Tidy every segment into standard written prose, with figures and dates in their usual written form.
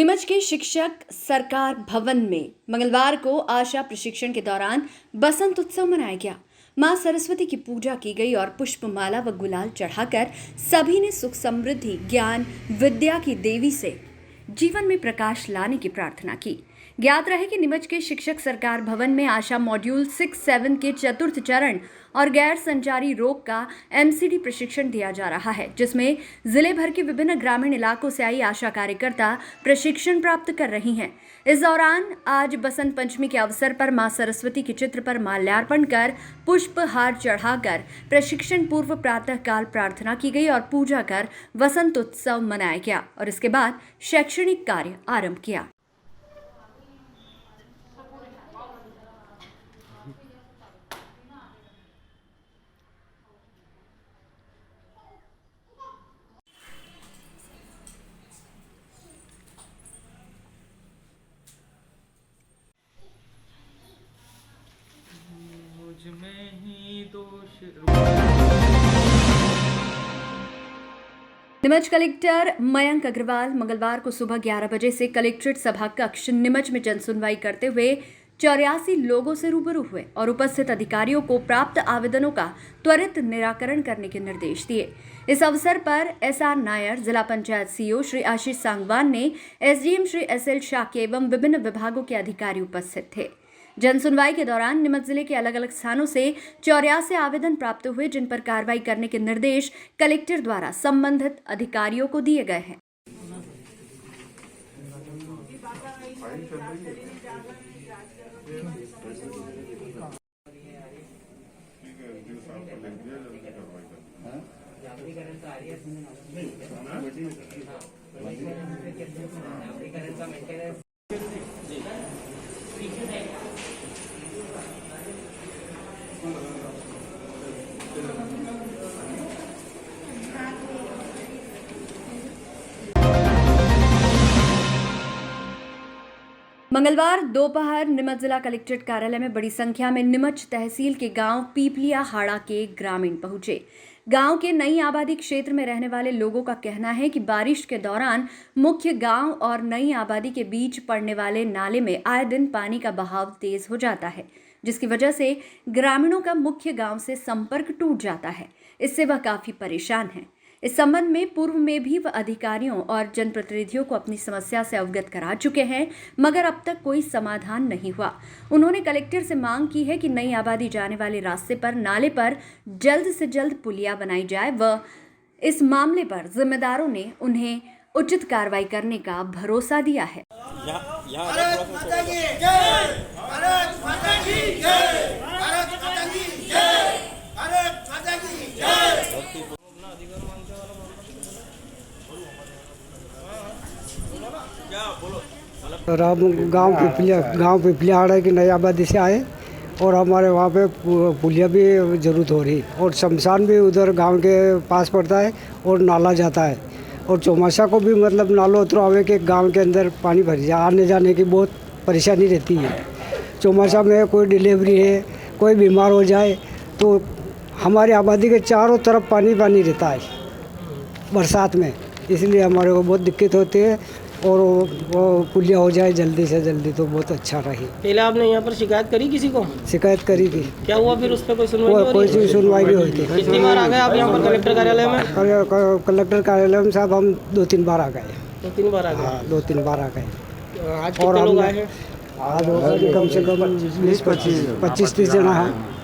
नीमच के शिक्षक सरकार भवन में मंगलवार को आशा प्रशिक्षण के दौरान बसंत उत्सव मनाया गया। मां सरस्वती की पूजा की गई और पुष्पमाला व गुलाल चढ़ाकर सभी ने सुख समृद्धि ज्ञान विद्या की देवी से जीवन में प्रकाश लाने की प्रार्थना की। ज्ञात रहे कि नीमच के शिक्षक सरकार भवन में आशा मॉड्यूल 6-7 के चतुर्थ चरण और गैर संचारी रोग का एमसीडी प्रशिक्षण दिया जा रहा है, जिसमें जिले भर के विभिन्न ग्रामीण इलाकों से आई आशा कार्यकर्ता प्रशिक्षण प्राप्त कर रही हैं। इस दौरान आज बसंत पंचमी के अवसर पर मां सरस्वती के चित्र पर माल्यार्पण कर पुष्पहार चढ़ाकर प्रशिक्षण पूर्व प्रातः काल प्रार्थना की गई और पूजा कर वसंत उत्सव मनाया गया और इसके बाद शैक्षणिक कार्य आरंभ किया। मुझ में ही दोष। नीमच कलेक्टर मयंक अग्रवाल मंगलवार को सुबह 11 बजे से कलेक्ट्रेट सभा कक्ष नीमच में जनसुनवाई करते हुए 84 लोगों से रूबरू हुए और उपस्थित अधिकारियों को प्राप्त आवेदनों का त्वरित निराकरण करने के निर्देश दिए। इस अवसर पर एसआर नायर, जिला पंचायत सीईओ श्री आशीष सांगवान ने एसडीएम श्री एसएल शाह एवं विभिन्न विभागों के अधिकारी उपस्थित थे। जनसुनवाई के दौरान नीमच जिले के अलग अलग स्थानों से 84 आवेदन प्राप्त हुए, जिन पर कार्रवाई करने के निर्देश कलेक्टर द्वारा संबंधित अधिकारियों को दिए गए हैं। मंगलवार दोपहर नीमच जिला कलेक्ट्रेट कार्यालय में बड़ी संख्या में नीमच तहसील के गांव पीपलिया हाड़ा के ग्रामीण पहुंचे। गांव के नई आबादी क्षेत्र में रहने वाले लोगों का कहना है कि बारिश के दौरान मुख्य गांव और नई आबादी के बीच पड़ने वाले नाले में आए दिन पानी का बहाव तेज हो जाता है, जिसकी वजह से ग्रामीणों का मुख्य गांव से संपर्क टूट जाता है। इससे वह काफी परेशान हैं। इस संबंध में पूर्व में भी वह अधिकारियों और जनप्रतिनिधियों को अपनी समस्या से अवगत करा चुके हैं, मगर अब तक कोई समाधान नहीं हुआ। उन्होंने कलेक्टर से मांग की है कि नई आबादी जाने वाले रास्ते पर नाले पर जल्द से जल्द पुलिया बनाई जाए व इस मामले पर जिम्मेदारों ने उन्हें उचित कार्रवाई करने का भरोसा दिया है। हम गांव पिपलियाहाड़ा की नई आबादी से आए और हमारे वहाँ पे पुलिया भी ज़रूरत हो रही और शमशान भी उधर गांव के पास पड़ता है और नाला जाता है और चौमासा को भी मतलब नालो उतरो आवे के गांव के अंदर पानी भर जाए, आने जाने की बहुत परेशानी रहती है। चौमासा में कोई डिलीवरी है, कोई बीमार हो जाए तो हमारी आबादी के चारों तरफ पानी पानी रहता है बरसात में, इसलिए हमारे को बहुत दिक्कत होती है और वो पुलिया हो जाए जल्दी से जल्दी तो बहुत अच्छा रही। पहले आपने यहाँ पर शिकायत करी किसी को? शिकायत करी थी। क्या हुआ फिर उस पर कोई सुनवाई नहीं हो रही? कोई सुनवाई नहीं हुई थी। कितनी बार आ गए आप यहाँ पर कलेक्टर कार्यालय में? कलेक्टर कार्यालय में साहब हम 2-3 बार आ गए। 2-3 बार आ गए? हाँ, 2-3 बार आ गए। आज कितने लोग आए हैं? आज कम से कम 20-25-30 जना है।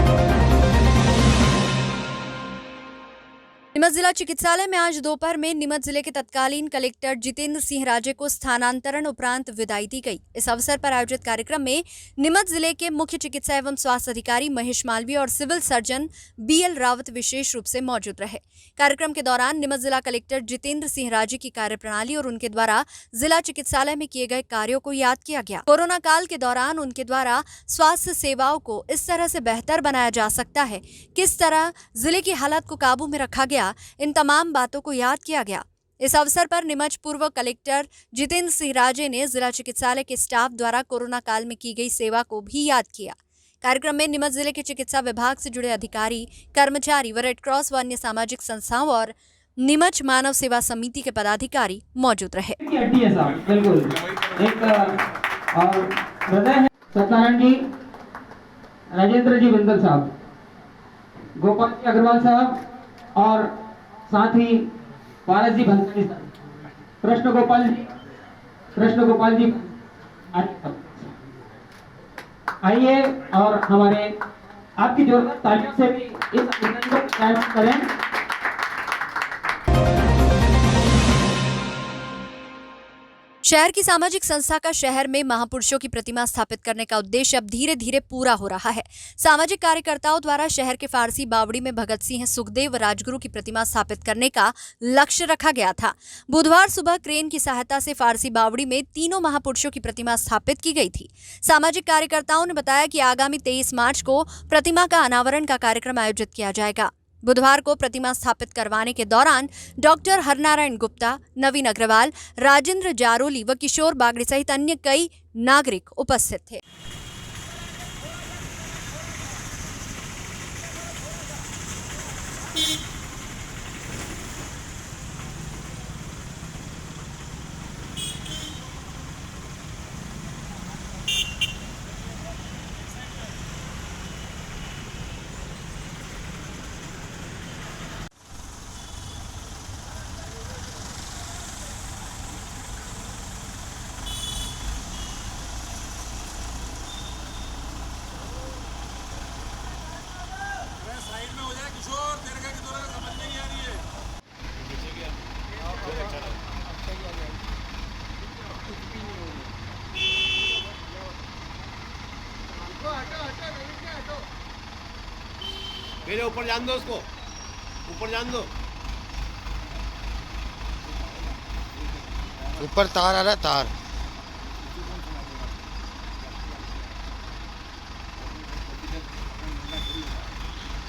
नीमच जिला चिकित्सालय में आज दोपहर में नीमच जिले के तत्कालीन कलेक्टर जितेंद्र सिंह राजे को स्थानांतरण उपरांत विदाई दी गई। इस अवसर पर आयोजित कार्यक्रम में नीमच जिले के मुख्य चिकित्सा एवं स्वास्थ्य अधिकारी महेश मालवीय और सिविल सर्जन बीएल रावत विशेष रूप से मौजूद रहे। कार्यक्रम के दौरान नीमच जिला कलेक्टर जितेंद्र सिंह राजे की कार्यप्रणाली और उनके द्वारा जिला चिकित्सालय में किए गए कार्यों को याद किया गया। कोरोना काल के दौरान उनके द्वारा स्वास्थ्य सेवाओं को इस तरह से बेहतर बनाया जा सकता है, किस तरह जिले की हालत को काबू में रखा गया, इन तमाम बातों को याद किया गया। इस अवसर पर नीमच पूर्व कलेक्टर जितेंद्र सिंह राजे ने जिला चिकित्सालय के स्टाफ द्वारा कोरोना काल में की गई सेवा को भी याद किया। कार्यक्रम में नीमच जिले के चिकित्सा विभाग से जुड़े अधिकारी, कर्मचारी व रेड क्रॉस व अन्य सामाजिक संस्थाओं और नीमच मानव सेवा समिति के पदाधिकारी मौजूद रहे। की हड्डी है साहब, बिल्कुल एक और हृदय है। सत्यनारायण जी, राजेंद्र जी बिंदल साहब, गोपाल जी अग्रवाल साहब और साथ ही पारस जी भंसाली साहब, कृष्ण गोपाल जी आइए और हमारे आपकी जोरदार तालियों से भी इस अभियान को कायम करें। शहर की सामाजिक संस्था का शहर में महापुरुषों की प्रतिमा स्थापित करने का उद्देश्य अब धीरे धीरे पूरा हो रहा है। सामाजिक कार्यकर्ताओं द्वारा शहर के फारसी बावड़ी में भगत सिंह, सुखदेव व राजगुरु की प्रतिमा स्थापित करने का लक्ष्य रखा गया था। बुधवार सुबह क्रेन की सहायता से फारसी बावड़ी में तीनों महापुरुषों की प्रतिमा स्थापित की गई थी। सामाजिक कार्यकर्ताओं ने बताया कि आगामी 23 मार्च को प्रतिमा का अनावरण का कार्यक्रम आयोजित किया जाएगा। बुधवार को प्रतिमा स्थापित करवाने के दौरान डॉक्टर हरनारायण गुप्ता, नवीन अग्रवाल, राजेंद्र जारोली व किशोर बागड़ी सहित अन्य कई नागरिक उपस्थित थे। मेरे ऊपर जान दो, उसको ऊपर जान दो। ऊपर तार आ रहा है, तार।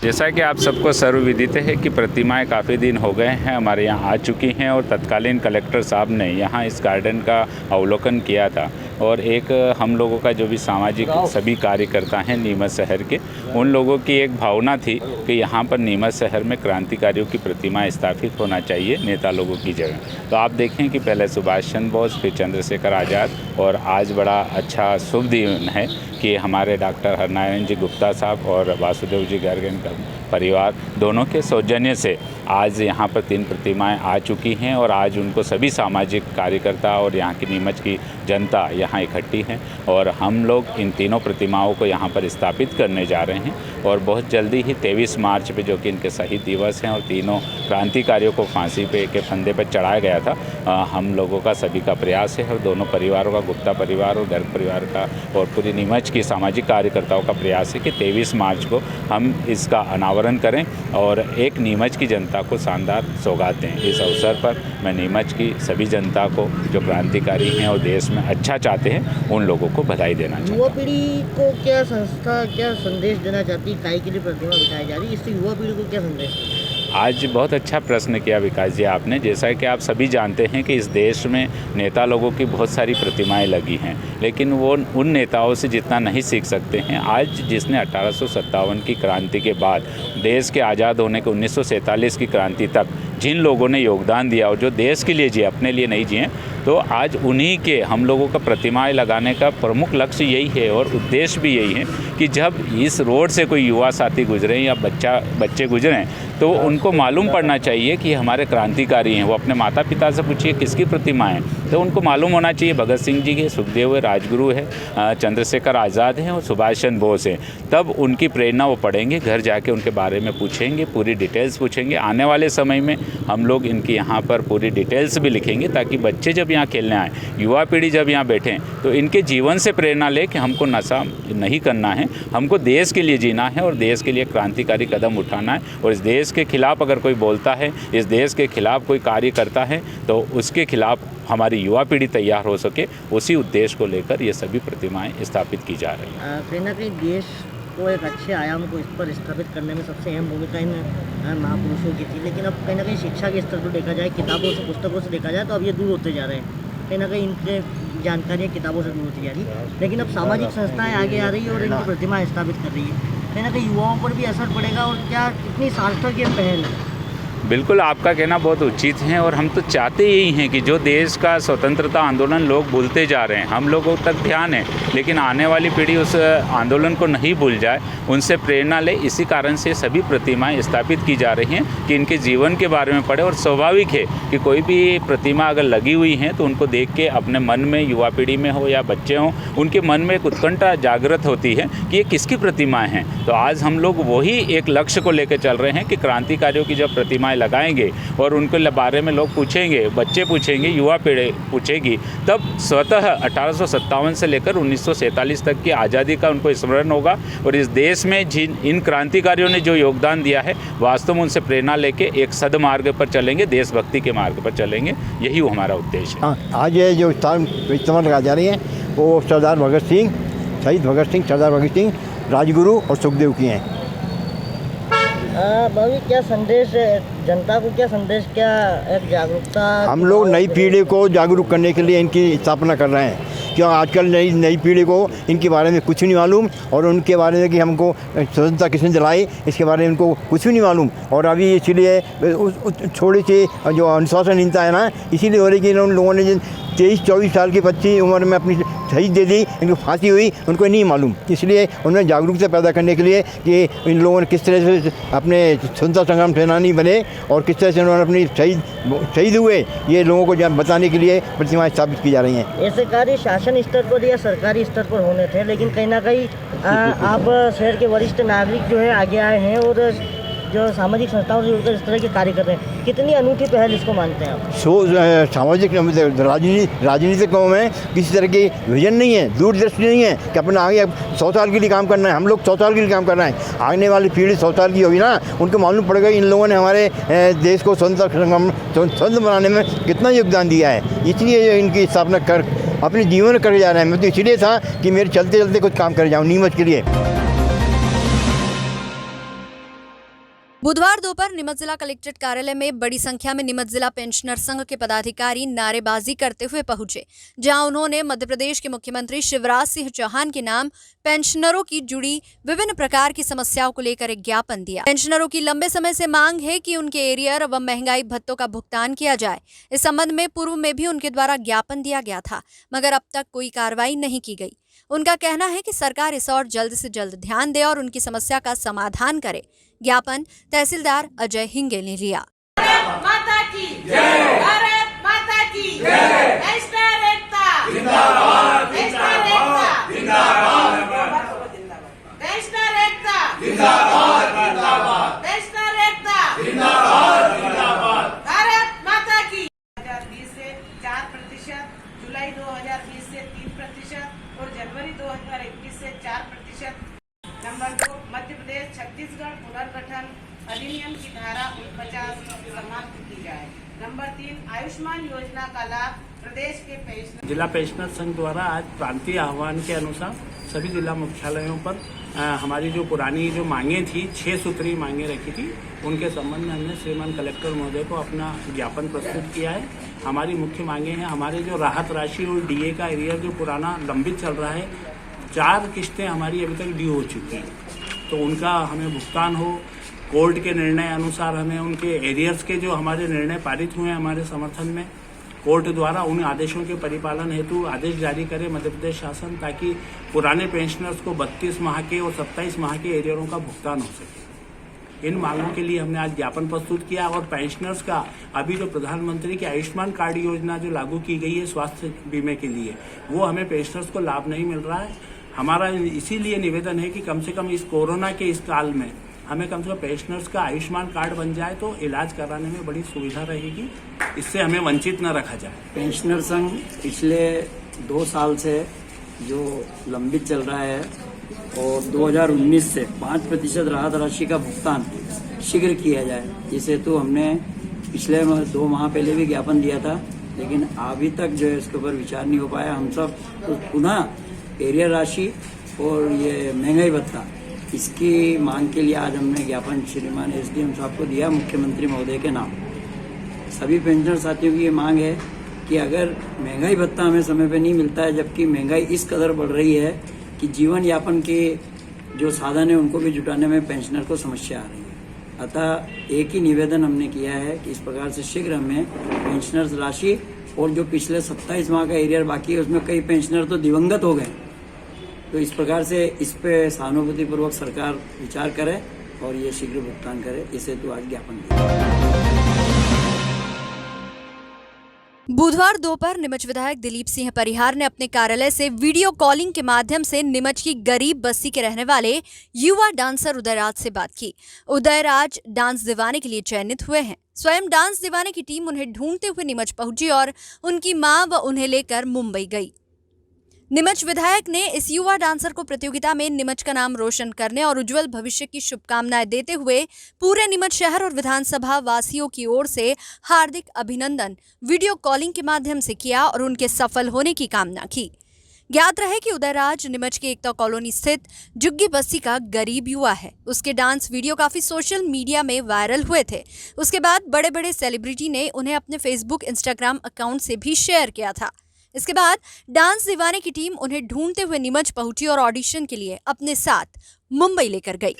जैसा कि आप सबको सर्वविदित है कि प्रतिमाएं काफ़ी दिन हो गए हैं हमारे यहाँ आ चुकी हैं और तत्कालीन कलेक्टर साहब ने यहाँ इस गार्डन का अवलोकन किया था और एक हम लोगों का जो भी सामाजिक सभी कार्यकर्ता हैं नीमच शहर के, उन लोगों की एक भावना थी कि यहाँ पर नीमच शहर में क्रांतिकारियों की प्रतिमाएं स्थापित होना चाहिए नेता लोगों की जगह। तो आप देखें कि पहले सुभाष चंद्र बोस, फिर चंद्रशेखर आज़ाद और आज बड़ा अच्छा शुभ दिन है कि हमारे डॉक्टर हरनारायण जी गुप्ता साहब और वासुदेव जी गर्ग का परिवार दोनों के सौजन्य से आज यहाँ पर 3 प्रतिमाएं आ चुकी हैं और आज उनको सभी सामाजिक कार्यकर्ता और यहाँ की नीमच की जनता यहाँ इकट्ठी हैं और हम लोग इन तीनों प्रतिमाओं को यहाँ पर स्थापित करने जा रहे हैं और बहुत जल्दी ही 23 मार्च पे जो कि इनके शहीद दिवस हैं और तीनों क्रांतिकारियों को फांसी पे के फंदे पर चढ़ाया गया था, हम लोगों का सभी का प्रयास है और दोनों परिवारों का, गुप्ता परिवार और गर्ग परिवार का और पूरी नीमच की सामाजिक कार्यकर्ताओं का प्रयास है कि 23 मार्च को हम इसका अनावरण करें और एक नीमच की जनता को शानदार सौगात दें। इस अवसर पर मैं नीमच की सभी जनता को जो क्रांतिकारी हैं और देश में अच्छा चाहते हैं उन लोगों को बधाई देना चाहता हूँ। युवा पीढ़ी को क्या संस्था क्या संदेश देना चाहती है? काय के लिए प्रतिमा बिठाई जा रही है, इससे युवा पीढ़ी को क्या संदेश? आज बहुत अच्छा प्रश्न किया विकास जी आपने। जैसा कि आप सभी जानते हैं कि इस देश में नेता लोगों की बहुत सारी प्रतिमाएं लगी हैं, लेकिन वो उन नेताओं से जितना नहीं सीख सकते हैं। आज जिसने 1857 की क्रांति के बाद देश के आज़ाद होने के 1947 की क्रांति तक जिन लोगों ने योगदान दिया और जो देश के लिए जिए, अपने लिए नहीं जिए, तो आज उन्हीं के हम लोगों का प्रतिमाएं लगाने का प्रमुख लक्ष्य यही है और उद्देश्य भी यही है कि जब इस रोड से कोई युवा साथी गुजरें या बच्चे गुजरें तो उनको मालूम पड़ना चाहिए कि हमारे क्रांतिकारी हैं। वो अपने माता पिता से पूछिए किसकी प्रतिमा है, तो उनको मालूम होना चाहिए भगत सिंह जी के, सुखदेव है, राजगुरु है, चंद्रशेखर आज़ाद हैं और सुभाष चंद्र बोस हैं। तब उनकी प्रेरणा वो पढ़ेंगे, घर जाके उनके बारे में पूछेंगे, पूरी डिटेल्स पूछेंगे। आने वाले समय में हम लोग इनकी यहाँ पर पूरी डिटेल्स भी लिखेंगे ताकि बच्चे जब यहाँ खेलने आए, युवा पीढ़ी जब यहाँ बैठें तो इनके जीवन से प्रेरणा ले कि हमको नशा नहीं करना है, हमको देश के लिए जीना है और देश के लिए क्रांतिकारी कदम उठाना है। और इस देश के खिलाफ अगर कोई बोलता है, इस देश के खिलाफ कोई कार्य करता है तो उसके खिलाफ हमारी युवा पीढ़ी तैयार हो सके, उसी उद्देश्य को लेकर ये सभी प्रतिमाएं स्थापित की जा रही हैं। कहीं ना कहीं देश को एक अच्छे आयाम को इस पर स्थापित करने में सबसे अहम भूमिका इन महापुरुषों की थी, लेकिन अब कहीं ना कहीं शिक्षा के स्तर पर देखा जाए, किताबों से, पुस्तकों से देखा जाए तो अब ये दूर होते जा रहे हैं। कहीं ना कहीं इनके जानकारियाँ किताबों से दूर होती जा रही है, लेकिन अब सामाजिक संस्थाएं आगे आ रही है और इनकी प्रतिमाएं स्थापित कर रही है। कहीं ना कहीं युवाओं पर भी असर पड़ेगा और क्या कितनी सार्थक ये पहल है? बिल्कुल आपका कहना बहुत उचित है और हम तो चाहते यही हैं कि जो देश का स्वतंत्रता आंदोलन लोग भूलते जा रहे हैं, हम लोगों तक ध्यान है, लेकिन आने वाली पीढ़ी उस आंदोलन को नहीं भूल जाए, उनसे प्रेरणा ले। इसी कारण से सभी प्रतिमाएं स्थापित की जा रही हैं कि इनके जीवन के बारे में पढ़े। और स्वाभाविक है कि कोई भी प्रतिमा अगर लगी हुई है तो उनको देख के अपने मन में, युवा पीढ़ी में हो या बच्चे हों, उनके मन में एक उत्कंठा जागृत होती है कि ये किसकी प्रतिमाएँ हैं। तो आज हम लोग वही एक लक्ष्य को लेकर चल रहे हैं कि क्रांतिकारियों की जब प्रतिमाएं लगाएंगे और उनके बारे में लोग पूछेंगे, बच्चे पूछेंगे, युवा पीढ़ी पूछेगी, तब स्वतः 1857 से लेकर 1947 तक की आज़ादी का उनको स्मरण होगा। और इस देश में जिन इन क्रांतिकारियों ने जो योगदान दिया है, वास्तव में उनसे प्रेरणा लेके एक सदमार्ग पर चलेंगे, देशभक्ति के मार्ग पर चलेंगे। यही हमारा उद्देश्य है। आज ये जो इस्तेमाल लगाई जा रही है वो सरदार भगत सिंह, शहीद भगत सिंह, सरदार भगत सिंह, राजगुरु और सुखदेव की हैं। भाभी क्या संदेश जनता को, क्या संदेश, क्या एक जागरूकता? हम लोग नई पीढ़ी को जागरूक करने के लिए इनकी स्थापना कर रहे हैं, क्यों आजकल नई पीढ़ी को इनके बारे में कुछ नहीं मालूम और उनके बारे में कि हमको स्वतंत्रता किसने दिलाई इसके बारे में इनको कुछ भी नहीं मालूम। और अभी इसीलिए थोड़ी सी जो अनुशासनहीनता है ना, इसीलिए हो रही कि उन लोगों ने 23-24 साल की बच्ची उम्र में अपनी शहीद दे दी, इनको फांसी हुई, उनको नहीं मालूम। इसलिए उन्हें जागरूकता पैदा करने के लिए कि इन लोगों ने किस तरह से अपने स्वतंत्रता संग्राम सेनानी बने और किस तरह से उन्होंने अपनी शहीद हुए, ये लोगों को बताने के लिए प्रतिमाएं स्थापित की जा रही हैं। ऐसे कार्य शासन स्तर पर या सरकारी स्तर पर होने थे, लेकिन कहीं ना कहीं आप शहर के वरिष्ठ नागरिक जो है आगे आए हैं और जो सामाजिक संस्थाओं से जुड़कर इस तरह के कार्य कर रहे हैं। कितनी अनूठी पहल इसको मानते हैं आप? सामाजिक राजनीतिकों में किसी तरह की विजन नहीं है, दूरदृष्टि नहीं है कि अपना आगे 100 साल के लिए काम करना है। हम लोग 100 साल के लिए काम कर रहे हैं, आने वाली पीढ़ी 100 साल की होगी ना, उनको मालूम पड़ेगा इन लोगों ने हमारे देश को स्वतंत्र बनाने में कितना योगदान दिया है। इसलिए इनकी स्थापना कर अपने जीवन कर जा रहे हैं। मैं तो इसलिए था कि मेरे चलते चलते कुछ काम कर जाऊँ नीमच के लिए। बुधवार दोपहर नीमच जिला कलेक्ट्रेट कार्यालय में बड़ी संख्या में नीमच जिला पेंशनर संघ के पदाधिकारी नारेबाजी करते हुए पहुंचे, जहां उन्होंने मध्य प्रदेश के मुख्यमंत्री शिवराज सिंह चौहान के नाम पेंशनरों की जुड़ी विभिन्न प्रकार की समस्याओं को लेकर एक ज्ञापन दिया। पेंशनरों की लंबे समय से मांग है कि उनके एरियर व महंगाई भत्तों का भुगतान किया जाए। इस संबंध में पूर्व में भी उनके द्वारा ज्ञापन दिया गया था, मगर अब तक कोई कार्रवाई नहीं की गई। उनका कहना है कि सरकार इस और जल्द से जल्द ध्यान दे और उनकी समस्या का समाधान करे। ज्ञापन तहसीलदार अजय हिंगे ने लिया। माता की जय, भारत माता की जय, नेशनल एकता जिंदाबाद, नेशनल एकता जिंदाबाद, नेशनल एकता जिंदाबाद, नेशनल एकता जिंदाबाद, भारत माता की। 2020 से 4%, जुलाई 2020 से 3% और जनवरी 2021 से 4%। नंबर 2, मध्य प्रदेश छत्तीसगढ़ पुनर्गठन अधिनियम की धारा 49 समाप्त की जाए। नंबर 3, आयुष्मान योजना का लाभ प्रदेश के पेंशनर। जिला पेंशनर संघ द्वारा आज प्रांतीय आह्वान के अनुसार सभी जिला मुख्यालयों पर हमारी जो पुरानी जो मांगे थी, 6 सूत्री मांगे रखी थी, उनके संबंध में हमने श्रीमान कलेक्टर महोदय को अपना ज्ञापन प्रस्तुत किया है। हमारी मुख्य मांगे हैं, हमारे जो राहत राशि और डीए का एरियर जो पुराना लंबित चल रहा है, 4 किस्तें हमारी अभी तक ड्यू हो चुकी हैं, तो उनका हमें भुगतान हो। कोर्ट के निर्णय अनुसार हमें उनके एरियर्स के जो हमारे निर्णय पारित हुए हैं हमारे समर्थन में, कोर्ट द्वारा उन आदेशों के परिपालन हेतु आदेश जारी करे मध्य प्रदेश शासन, ताकि पुराने पेंशनर्स को 32 माह के और 27 माह के एरियरों का भुगतान हो सके। इन मांगों के लिए हमने आज ज्ञापन प्रस्तुत किया। और पेंशनर्स का अभी जो प्रधानमंत्री की आयुष्मान कार्ड योजना जो लागू की गई है स्वास्थ्य बीमे के लिए, वो हमें पेंशनर्स को लाभ नहीं मिल रहा है। हमारा इसीलिए निवेदन है कि कम से कम इस कोरोना के इस काल में हमें कम से कम पेंशनर्स का आयुष्मान कार्ड बन जाए तो इलाज कराने में बड़ी सुविधा रहेगी, इससे हमें वंचित न रखा जाए। पेंशनर संघ पिछले 2 साल से जो लंबित चल रहा है और 2019 से 5% राहत राशि का भुगतान शीघ्र किया जाए, जिस हेतु हमने पिछले 2 माह पहले भी ज्ञापन दिया था, लेकिन अभी तक जो है इसके ऊपर विचार नहीं हो पाया। हम सब तो पुनः एरियर राशि और ये महंगाई भत्ता, इसकी मांग के लिए आज हमने ज्ञापन श्रीमान SDM साहब को दिया मुख्यमंत्री महोदय के नाम। सभी पेंशनर साथियों की ये मांग है कि अगर महंगाई भत्ता हमें समय पे नहीं मिलता है, जबकि महंगाई इस कदर बढ़ रही है कि जीवन यापन के जो साधन है उनको भी जुटाने में पेंशनर को समस्या आ रही है, अतः एक ही निवेदन हमने किया है कि इस प्रकार से शीघ्र हमें पेंशनर्स राशि और जो पिछले 27 माह का एरियर बाकी है उसमें कई पेंशनर तो दिवंगत हो गए, तो इस प्रकार से इस पे सहानुभूतिपूर्वक सरकार विचार करे और ये शीघ्र भुगतान करे, इसे तो आज ज्ञापन दिया। बुधवार दोपहर नीमच विधायक दिलीप सिंह परिहार ने अपने कार्यालय से वीडियो कॉलिंग के माध्यम से नीमच की गरीब बस्ती के रहने वाले युवा डांसर उदयराज से बात की। उदयराज डांस दीवाने के लिए चयनित हुए हैं। स्वयं डांस दीवाने की टीम उन्हें ढूंढते हुए नीमच पहुंची और उनकी मां व उन्हें लेकर मुंबई गई। नीमच विधायक ने इस युवा डांसर को प्रतियोगिता में नीमच का नाम रोशन करने और उज्जवल भविष्य की शुभकामनाएं देते हुए पूरे नीमच शहर और विधानसभा वासियों की ओर से हार्दिक अभिनंदन वीडियो कॉलिंग के माध्यम से किया और उनके सफल होने की कामना की। ज्ञात रहे कि उदयराज नीमच के एकता कॉलोनी स्थित जुग्गी बस्ती का गरीब युवा है। उसके डांस वीडियो काफी सोशल मीडिया में वायरल हुए थे। उसके बाद बड़े बड़े सेलिब्रिटी ने उन्हें अपने फेसबुक इंस्टाग्राम अकाउंट से भी शेयर किया था। इसके बाद डांस दीवाने की टीम उन्हें ढूंढते हुए नीमच पहुंची और ऑडिशन के लिए अपने साथ मुंबई लेकर गई।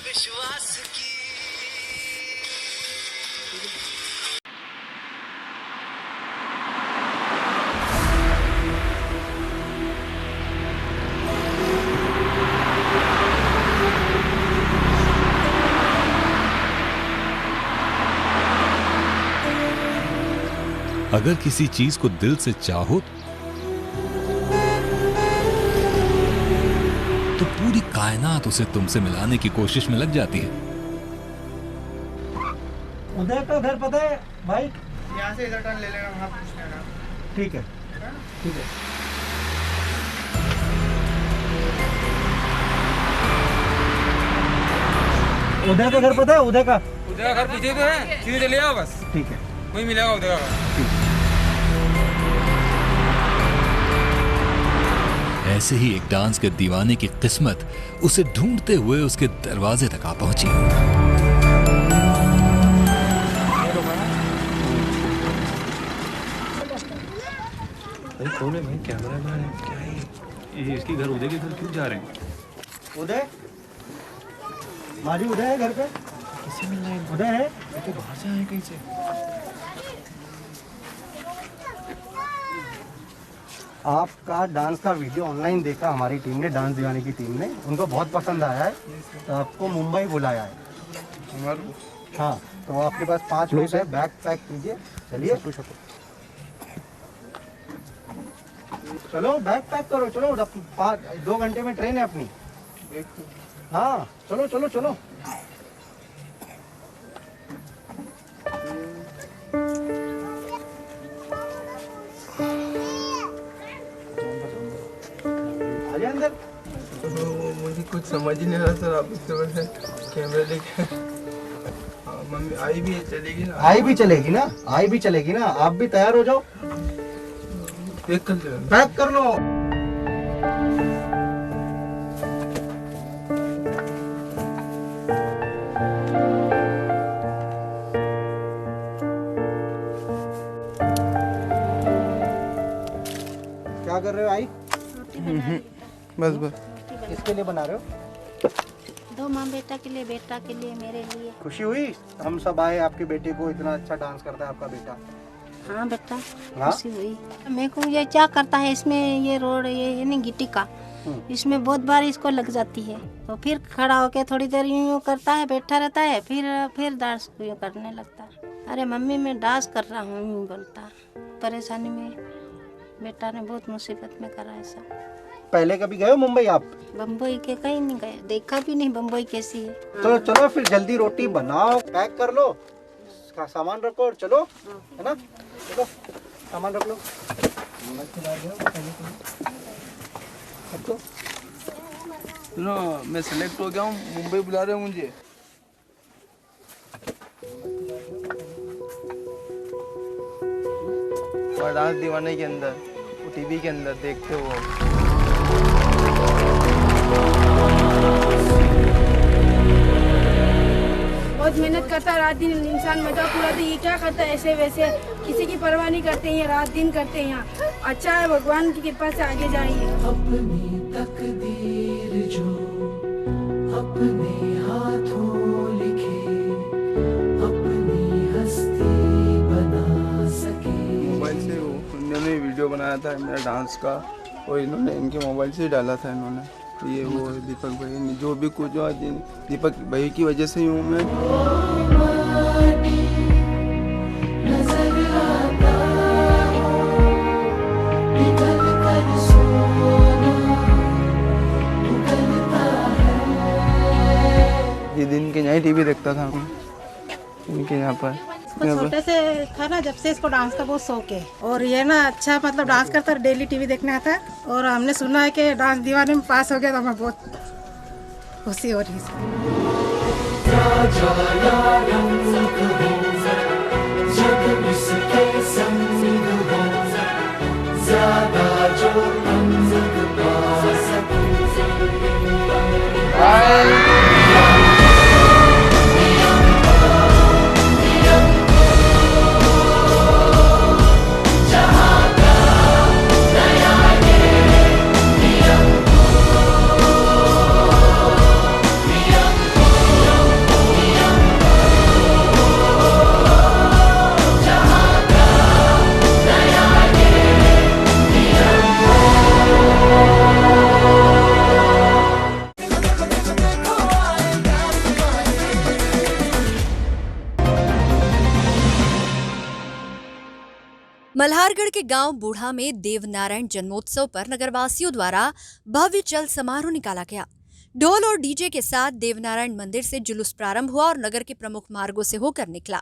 विश्वास की अगर किसी चीज को दिल से चाहो तो पूरी कायनात उसे तुमसे मिलाने की कोशिश में लग जाती है। उदय का घर पता है भाई? यहाँ से इधर टर्न ले लेना, वहाँ पूछ लेना। ठीक है, ठीक है। उदय का घर पता है? उदय का घर पीछे तो है, सीधे चले आओ बस। ठीक है, वही मिलेगा उदय का। ऐसे ही एक डांस के दीवाने की किस्मत उसे ढूंढते हुए उसके दरवाजे तक आ पहुंची। कौन है भाई? कैमरा मैन है क्या है ये? इसकी घर उदय के घर क्यों जा रहे हैं? उदय, माजी उदय है घर पे? किसी मिलना है? उदय है? ये तो बाहर से आए कहीं से। आपका डांस का वीडियो ऑनलाइन देखा हमारी टीम ने, डांस दीवाने की टीम ने, उनको बहुत पसंद आया है, तो आपको मुंबई बुलाया है। हाँ, तो आपके पास 5 लोग हैं, बैग पैक कीजिए। चलिए चलो, बैग पैक करो, चलो। 2 घंटे में ट्रेन है अपनी। हाँ, चलो चलो चलो। अंदर तो मुझे कुछ समझ ही नहीं रहा सर, आप इससे बड़े कैमरा लेके। मम्मी आई भी चलेगी ना? आई भी चलेगी ना, आई भी चलेगी ना। आप भी तैयार हो जाओ, पैक कर लो। पैक कर लो। क्या कर रहे हो आई? बस बस। किसके लिए बना रहे हो? 2 माँ बेटा के लिए, बेटा के लिए, मेरे लिए। खुशी हुई हम सब आए, आपके बेटे को, इतना अच्छा डांस करता है आपका बेटा। हाँ बेटा, हाँ? खुशी हुई। मेरे को ये क्या करता है इसमें, ये रोड ये है नहीं गिट्टी का, इसमें बहुत बार इसको लग जाती है, तो फिर खड़ा होके थोड़ी देर यूं करता है, बैठा रहता है, फिर डांस यूं करने लगता है। अरे मम्मी मैं डांस कर रहा हूँ यूं बोलता। परेशानी में बेटा ने बहुत मुसीबत में करा ऐसा। पहले कभी गए हो मुंबई आप? बम्बई के कहीं नहीं गए, देखा भी नहीं बम्बई कैसी है। चलो चलो फिर जल्दी रोटी बनाओ, पैक कर लो, सामान रखो और चलो, है ना? चलो सामान रख लो। रखो। सुनो मैं सेलेक्ट हो गया हूँ, मुंबई बुला रहे हैं मुझे। और डांस दीवाने के अंदर टीवी के अंदर देखते हो। बहुत मेहनत करता है, रात दिन इंसान मजाक उड़ाता है, ये क्या करता है ऐसे वैसे, किसी की परवाह नहीं करते हैं, रात दिन करते हैं यहाँ। अच्छा है, भगवान की कृपा से आगे जाइए। अपनी तकदीर जो अपने हाथों लिखे, अपनी हस्ती बना सके। मोबाइल से उन्होंने वीडियो बनाया था मेरा डांस का, और इन्होंने इनके मोबाइल से ही डाला था इन्होंने। ये वो दीपक भाई जो भी कुछ हुआ, दीपक भाई की वजह से ही हूँ मैं। ये दिन के यहाँ टीवी देखता था मैं, इनके यहाँ पर। छोटे से था ना, जब से इसको डांस का बहुत शौक है, और ये ना अच्छा मतलब डांस करता है, डेली टीवी देखने आता है। और हमने सुना है कि डांस दीवाने में पास हो गया, तो हमें बहुत खुशी हो रही है। मल्हारगढ़ के गांव बूढ़ा में देवनारायण जन्मोत्सव पर नगरवासियों द्वारा भव्य चल समारोह निकाला गया। ढोल और डीजे के साथ देवनारायण मंदिर से जुलूस प्रारंभ हुआ और नगर के प्रमुख मार्गों से होकर निकला।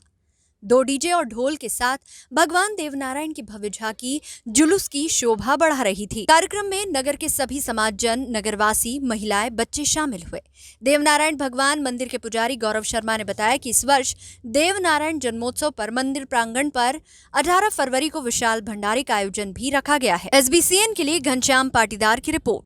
2 डीजे और ढोल के साथ भगवान देवनारायण की भव्य झांकी जुलूस की शोभा बढ़ा रही थी। कार्यक्रम में नगर के सभी समाजजन, नगरवासी, महिलाएं, बच्चे शामिल हुए। देवनारायण भगवान मंदिर के पुजारी गौरव शर्मा ने बताया कि इस वर्ष देवनारायण जन्मोत्सव पर मंदिर प्रांगण पर 18 फरवरी को विशाल भंडारे का आयोजन भी रखा गया है। SBCN के लिए घनश्याम पाटीदार की रिपोर्ट।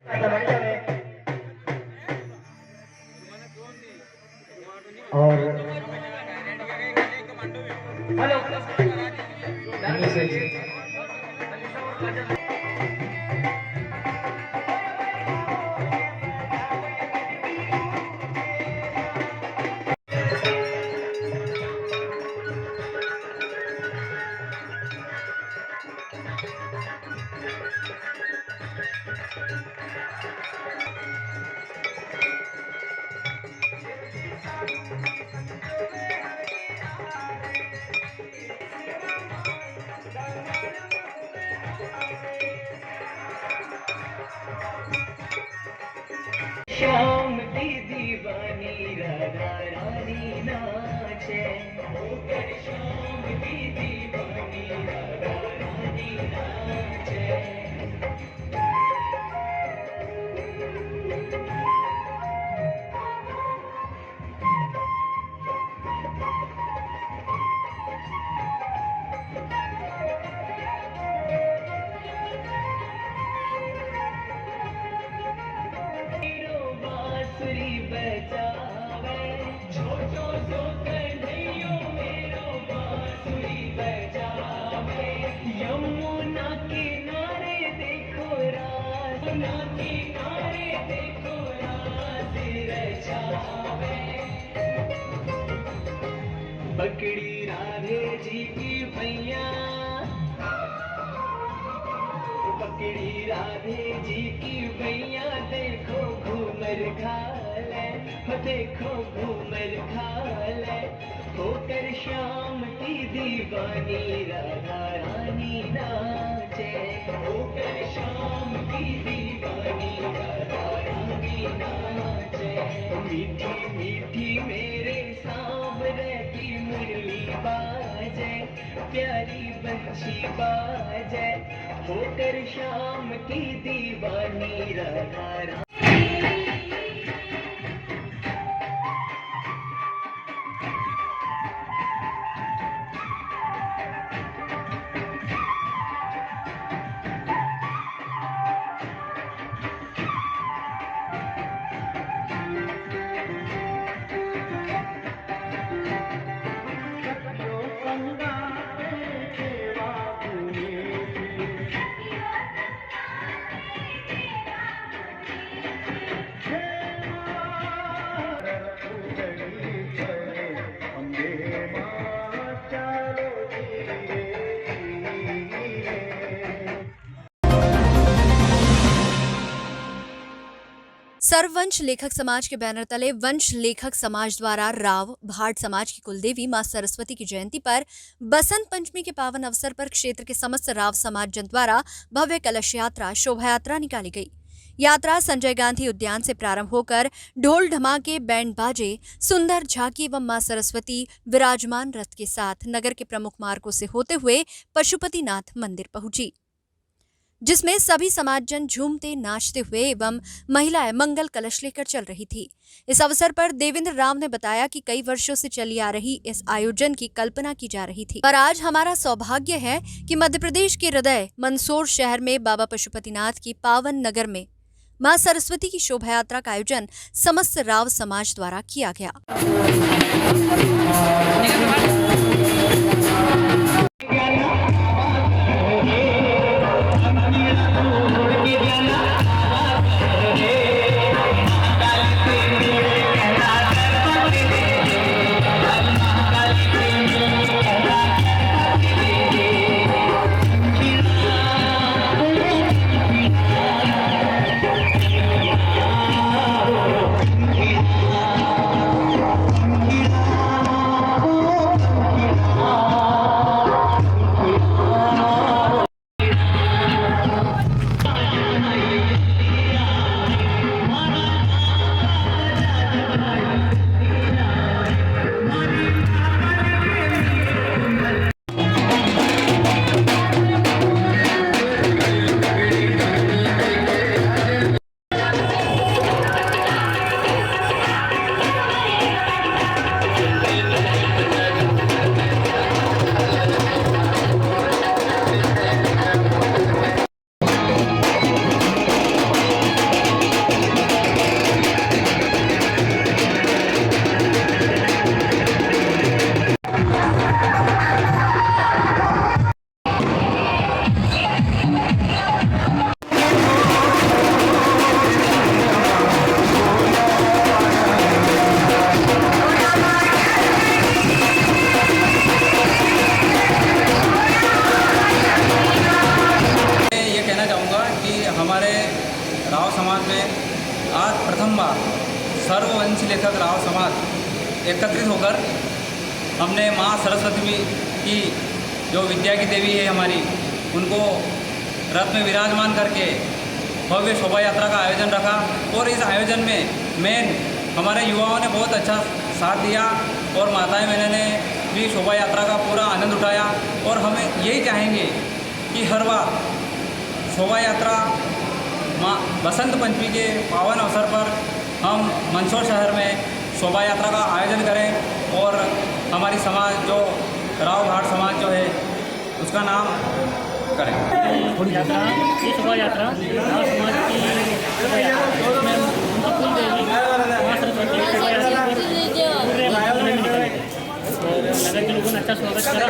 शाम की दीवानी राधा रानी नाचे, होकर शाम की दीवानी राधा रानी नाचे। पकड़ी राधे जी की भैया, पकड़ी राधे जी की भैया, देखो घूमर खाले, देखो घूमर खाले, होकर शाम की दीवानी राधा रानी नाचे, होकर शाम की दीवानी राधा रानी नाचे। मीठी मीठी मेरे सांवरे की मुरली बाजे, प्यारी बंशी बाजे, होकर शाम की दीवानी राधा रानी। सर्ववंश लेखक समाज के बैनर तले वंश लेखक समाज द्वारा राव भाट समाज की कुलदेवी मां सरस्वती की जयंती पर बसंत पंचमी के पावन अवसर पर क्षेत्र के समस्त राव समाज जन द्वारा भव्य कलश यात्रा शोभा यात्रा निकाली गई। यात्रा संजय गांधी उद्यान से प्रारंभ होकर ढोल ढमाके, बैंड बाजे, सुंदर झांकी एवं मां सरस्वती विराजमान रथ के साथ नगर के प्रमुख मार्गों से होते हुए पशुपतिनाथ मंदिर पहुंची, जिसमें सभी समाजजन झूमते नाचते हुए एवं महिलाएं मंगल कलश लेकर चल रही थी। इस अवसर पर देवेंद्र राव ने बताया कि कई वर्षों से चली आ रही इस आयोजन की कल्पना की जा रही थी, पर आज हमारा सौभाग्य है कि मध्य प्रदेश के हृदय मंदसौर शहर में बाबा पशुपतिनाथ की पावन नगर में मां सरस्वती की शोभा यात्रा का आयोजन समस्त राव समाज द्वारा किया गया। राव समाज में आज प्रथम बार सर्ववंश लेखक राव समाज एकत्रित होकर हमने माँ सरस्वती की जो विद्या की देवी है हमारी, उनको रथ में विराजमान करके भव्य शोभा यात्रा का आयोजन रखा। और इस आयोजन में मेन हमारे युवाओं ने बहुत अच्छा साथ दिया और माताएं बहनों ने भी शोभा यात्रा का पूरा आनंद उठाया। और हम यही चाहेंगे कि हर बार शोभा यात्रा माँ बसंत पंचमी के पावन अवसर पर हम मंदसौर शहर में शोभा यात्रा का आयोजन करें और हमारी समाज जो राव भाट समाज जो है उसका नाम करें। यात्रा ये शोभा यात्रा राव समाज की शोभा यात्रा उसमें उनकी कुलदेवी माँ सरस्वती की शोभा यात्रा पूरे भारत में निकली और नगर के लोगों ने अच्छा स्वागत करा।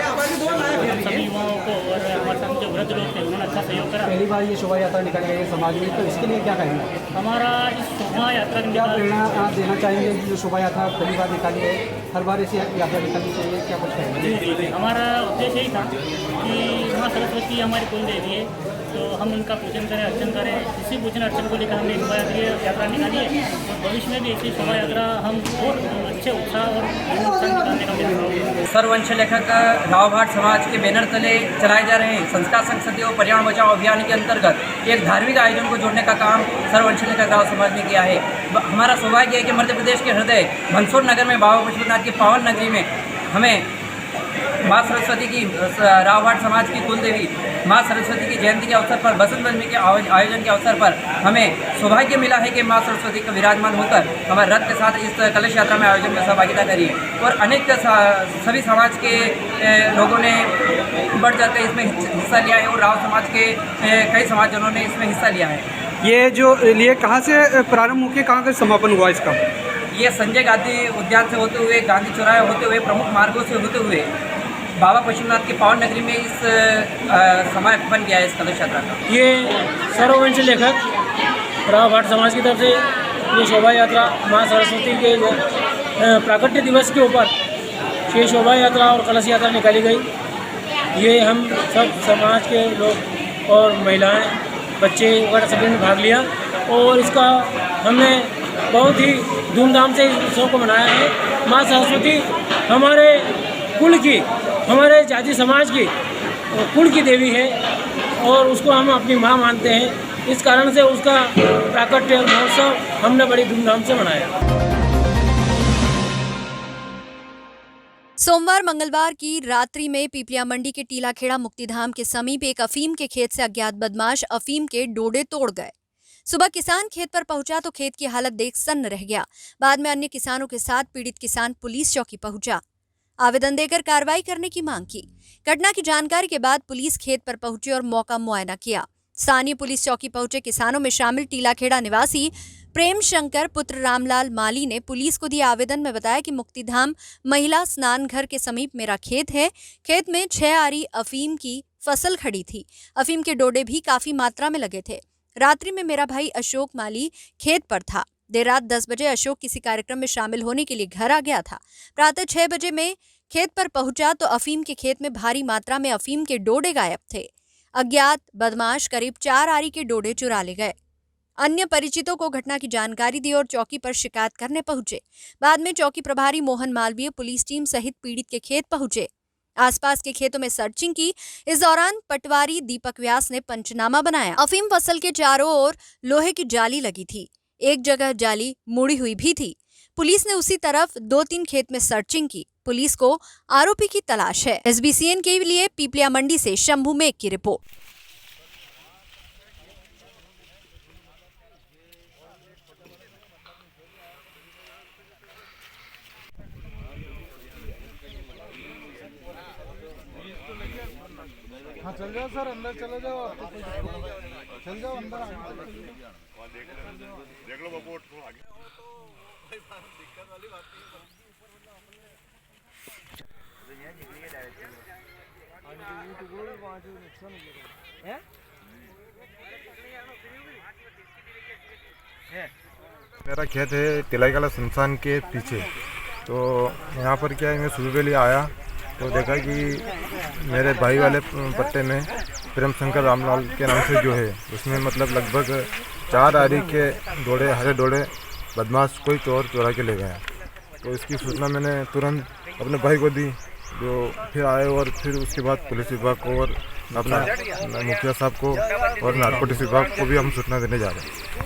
सभी युवाओं को और हमारे साथ जो वृद्ध लोग थे उन्होंने अच्छा सहयोग करा। पहली बार ये शोभा यात्रा निकाली गई है समाज में, तो इसके लिए क्या कहेंगे? हमारा इस शोभा यात्रा क्या प्रेरणा देना चाहेंगे? जो शोभा यात्रा पहली बार निकाली है, हर बार ऐसी यात्रा निकालनी चाहिए, क्या कुछ कहेंगे? हमारा उद्देश्य यही था कि माँ सरस्वती हमारी कुलदेवी है, तो हम उनका पूजन करें, अर्चन करें। इसी पूजन अर्चन को लेकर हमने शोभा यात्रा निकाली है और भविष्य में भी ऐसी शोभा यात्रा हम और अच्छे उत्साह और निकालने का प्रयास। सर्ववंश लेखक राव भाट समाज के बैनर तले चलाए जा रहे हैं संस्कार संस्कृति और पर्यावरण बचाओ अभियान के अंतर्गत एक धार्मिक आयोजन को जोड़ने का काम सर्ववंश लेखक राव समाज ने किया है। हमारा सौभाग्य है कि मध्य प्रदेश के हृदय मंदसौर नगर में बाबा पशुपतिनाथ की पावन नगरी में हमें माँ सरस्वती की राव भाट समाज की कुलदेवी माँ सरस्वती की जयंती के अवसर पर बसंत पंचमी के आयोजन के अवसर पर हमें सौभाग्य मिला है कि माँ सरस्वती का विराजमान होकर हमारे रथ के साथ इस कलश यात्रा में आयोजन में सहभागिता करी है। और अनेक सभी समाज के लोगों ने बढ़ चढ़ कर इसमें हिस्सा लिया है और राव समाज के कई समाजजनों ने इसमें हिस्सा लिया है। ये जो लिए कहाँ से प्रारंभ होकर कहाँ का समापन हुआ इसका? ये संजय गांधी उद्यान से होते हुए, गांधी चौराहे होते हुए, प्रमुख मार्गों से होते हुए बाबा पशुपतिनाथ की पावन नगरी में इस समापन किया है इस कलश यात्रा का। ये सर्ववंश लेखक राव भाट समाज की तरफ से ये शोभा यात्रा माँ सरस्वती के प्राकट्य दिवस के ऊपर ये शोभा यात्रा और कलश यात्रा निकाली गई। ये हम सब समाज के लोग और महिलाएं, बच्चे वगैरह सभी ने भाग लिया और इसका हमने बहुत ही धूमधाम से इस उत्सव को मनाया है। माँ सरस्वती हमारे कुल की, हमारे जाति समाज की कुल की देवी है और उसको हम अपनी माँ मानते हैं। इस कारण से उसका प्राकट्य महोत्सव हमने बड़ी धूमधाम से मनाया। सोमवार मंगलवार की रात्रि में पीपलिया मंडी के टीलाखेड़ा मुक्तिधाम के समीप एक अफीम के खेत से अज्ञात बदमाश अफीम के डोडे तोड़ गए। सुबह किसान खेत पर पहुंचा तो खेत की हालत देख सन्न रह गया। बाद में अन्य किसानों के साथ पीड़ित किसान पुलिस चौकी पहुंचा, आवेदन देकर कार्रवाई करने की मांग की। घटना की जानकारी के बाद पुलिस खेत पर पहुंची और मौका मुआयना किया। स्थानीय पुलिस चौकी पहुंचे किसानों में शामिल टीलाखेड़ा निवासी प्रेम शंकर पुत्र रामलाल माली ने पुलिस को दिए आवेदन में बताया कि मुक्तिधाम महिला स्नान घर के समीप मेरा खेत है। खेत में 6 आरी अफीम की फसल खड़ी थी। अफीम के डोडे भी काफी मात्रा में लगे थे। रात्रि में मेरा भाई अशोक माली खेत पर था। देर रात 10 बजे अशोक किसी कार्यक्रम में शामिल होने के लिए घर आ गया था। प्रातः 6 बजे में खेत पर पहुंचा तो अफीम के खेत में भारी मात्रा में अफीम के डोडे गायब थे। अज्ञात बदमाश करीब 4 आरी के डोडे चुरा ले गए। अन्य परिचितों को घटना की जानकारी दी और चौकी पर शिकायत करने पहुंचे। बाद में चौकी प्रभारी मोहन मालवीय पुलिस टीम सहित पीड़ित के खेत पहुंचे। आसपास के खेतों में सर्चिंग की। इस दौरान पटवारी दीपक व्यास ने पंचनामा बनाया। अफीम फसल के चारों ओर लोहे की जाली लगी थी। एक जगह जाली मुड़ी हुई भी थी। पुलिस ने उसी तरफ 2-3 खेत में सर्चिंग की। पुलिस को आरोपी की तलाश है। SBCN के लिए पीपलिया मंडी से शंभू मेघ की रिपोर्ट। हाँ चल जाओ सर, अंदर चले जाओ, चल जाओ अंदर, देख लो बाबू आगे। दिक्कत वाली बात नहीं है। मेरा खेत है तिलाईकला शमशान के पीछे। तो यहाँ पर क्या है, मैं सुबह लिए आया तो देखा कि मेरे भाई वाले पट्टे में प्रेम शंकर रामलाल के नाम से जो है उसमें मतलब लगभग 4 आरी के डोडे, हरे डोडे बदमाश कोई चोर चुरा के ले गया। तो इसकी सूचना मैंने तुरंत अपने भाई को दी, जो फिर आए और फिर उसके बाद पुलिस विभाग को और अपना मुखिया साहब को और नारकोटिक्स विभाग को भी हम सूचना देने जा रहे हैं।